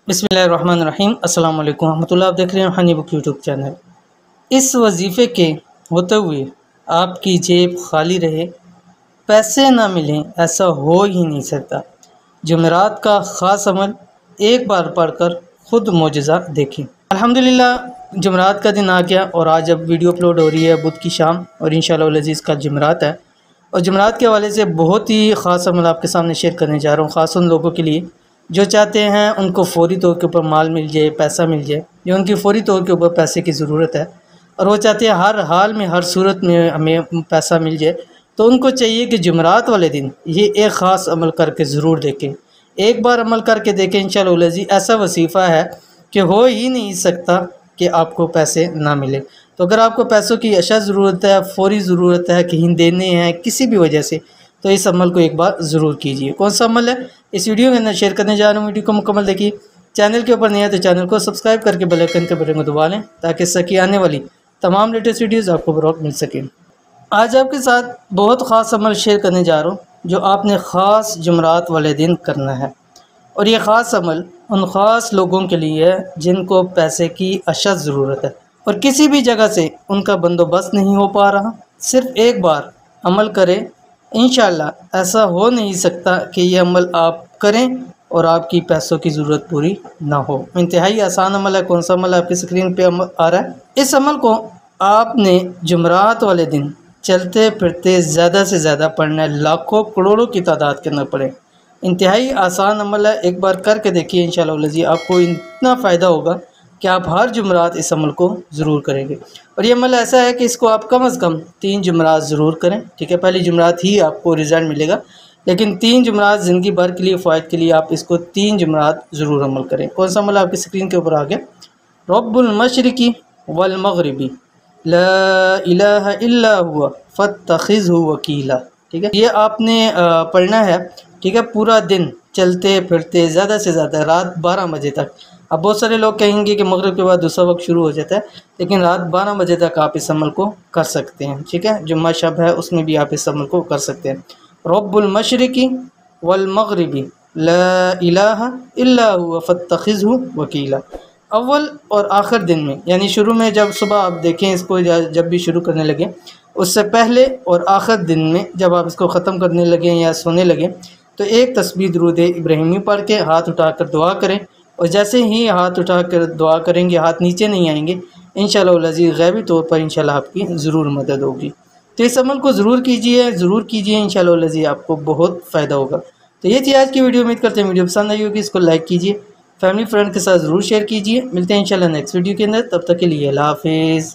बिस्मिल्लाहिर्रहमानिर्रहीम अस्सलाम वालेकुम रहमतुल्लाह। आप देख रहे हैं हनी बुक यूट्यूब चैनल। इस वजीफ़े के होते हुए आपकी जेब खाली रहे, पैसे ना मिलें, ऐसा हो ही नहीं सकता। जुमेरात का ख़ास अमल एक बार पढ़कर ख़ुद मोजज़ा देखें। अल्हम्दुलिल्लाह जुमेरात का दिन आ गया और आज अब वीडियो अपलोड हो रही है बुध की शाम और इंशाअल्लाह अज़ीज़ का जुमेरात है। और जुमेरात के हवाले से बहुत ही ख़ास अमल आपके सामने शेयर करने जा रहा हूँ, ख़ास उन लोगों के लिए जो चाहते हैं उनको फ़ौरी तौर के ऊपर माल मिल जाए, पैसा मिल जाए, जो उनकी फ़ौरी तौर के ऊपर पैसे की ज़रूरत है और वो चाहते हैं हर हाल में हर सूरत में हमें पैसा मिल जाए। तो उनको चाहिए कि जुमेरात वाले दिन ये एक ख़ास अमल करके ज़रूर देखें। एक बार अमल करके देखें, इंशाअल्लाह अज़ीज़ ऐसा वसीफ़ा है कि हो ही नहीं सकता कि आपको पैसे ना मिले। तो अगर आपको पैसों की अशद ज़रूरत है, फ़ौरी ज़रूरत है, कहीं देने हैं किसी भी वजह से, तो इस अमल को एक बार ज़रूर कीजिए। कौन सा अमल है इस वीडियो के अंदर शेयर करने जा रहा हूँ। वीडियो को मुकम्मल देखिए। चैनल के ऊपर नहीं है तो चैनल को सब्सक्राइब करके बेल आइकन के बटन को दबा लें ताकि इसकी आने वाली तमाम लेटेस्ट वीडियोज़ आपको बर वक्त मिल सकें। आज आपके साथ बहुत ख़ास अमल शेयर करने जा रहा हूँ जो आपने ख़ास जुमेरात वाले दिन करना है। और ये ख़ास अमल उन ख़ास लोगों के लिए है जिनको पैसे की अशद ज़रूरत है और किसी भी जगह से उनका बंदोबस्त नहीं हो पा रहा। सिर्फ़ एक बार अमल करें, इंशाअल्लाह ऐसा हो नहीं सकता कि ये अमल आप करें और आपकी पैसों की ज़रूरत पूरी ना हो। इंतहाई आसान अमल है। कौन सा अमल आपकी स्क्रीन पे आ रहा है। इस अमल को आपने जुमेरात वाले दिन चलते फिरते ज़्यादा से ज़्यादा पढ़ना है, लाखों करोड़ों की तादाद के अंदर पढ़ें। इंतहाई आसान अमल है, एक बार करके देखिए। इंशाअल्लाह जी आपको इतना फ़ायदा होगा कि आप हर जुमेरात इस अमल को ज़रूर करेंगे। और ये अमल ऐसा है कि इसको आप कम अज़ कम 3 जुमेरात ज़रूर करें, ठीक है। पहली जुमेरात ही आपको रिज़ल्ट मिलेगा, लेकिन 3 जुमेरात ज़िंदगी भर के लिए फ़ायदे के लिए आप इसको 3 जुमेरात ज़रूर अमल करें। कौन सा अमल आपकी स्क्रीन के ऊपर आ गया। रब्बुल मशरिकी वल मग़रिबी ला इलाहा इल्ला हुवा फत्तखिज़हु वकीला, ठीक है। ये आपने पढ़ना है, ठीक है, पूरा दिन चलते फिरते ज़्यादा से ज़्यादा रात 12 बजे तक। अब बहुत सारे लोग कहेंगे कि मगरिब के बाद दूसरा वक्त शुरू हो जाता है, लेकिन रात 12 बजे तक आप इस अमल को कर सकते हैं, ठीक है। जुम्मा शब है उसमें भी आप इस अमल को कर सकते हैं। रब्बुल मशरिकी वल मग़रिबी ला इलाहा इल्ला हुवा फत्तखिज़हु वकीला। अव्वल और आखिर दिन में, यानी शुरू में जब सुबह आप देखें इसको, जब भी शुरू करने लगे उससे पहले और आखिर दिन में जब आप इसको ख़त्म करने लगें या सोने लगें, तो एक तस्बीह दुरूद इब्राहिमी पढ़ के हाथ उठाकर दुआ करें। और जैसे ही हाथ उठाकर दुआ करेंगे हाथ नीचे नहीं आएंगे, इंशाअल्लाह अज़ीज़ गैबी तौर पर इंशाअल्लाह आपकी ज़रूर मदद होगी। तो इस अमल को ज़रूर कीजिए, इंशाअल्लाह अज़ीज़ आपको बहुत फ़ायदा होगा। तो ये थी आज की वीडियो। उम्मीद करते हैं वीडियो पसंद आई होगी। इसको लाइक कीजिए, फैमिली फ्रेंड के साथ ज़रूर शेयर कीजिए। मिलते हैं इंशाअल्लाह नेक्स्ट वीडियो के अंदर। तब तक के लिए अल्लाह हाफ़िज़।